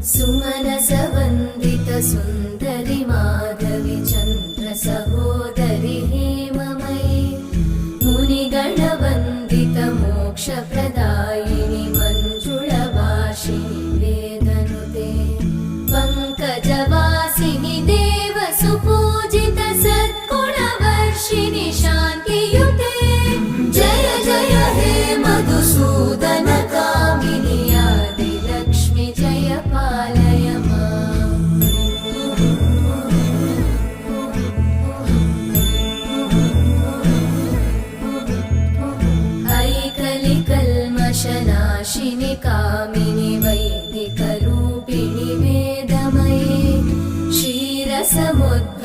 सुमनसवन्दित सुन्दरि माधवि चन्द्र सहोदरि हेममयि मुनिगणवन्दित मोक्षप्रदायिनि मञ्जुळभाषिणि वेदनुते पङ्कजवासिनि देवसुपूजित सद्गुणवर्षिणि शान्तियुते जय जय हे मधुसूदन कामिनि आदिलक्ष्मि जय पालय माम्। ऐकलिकल्मषनाशिनि कामिनि वैदिकरूपिणि वेदमये क्षीरसमुद्र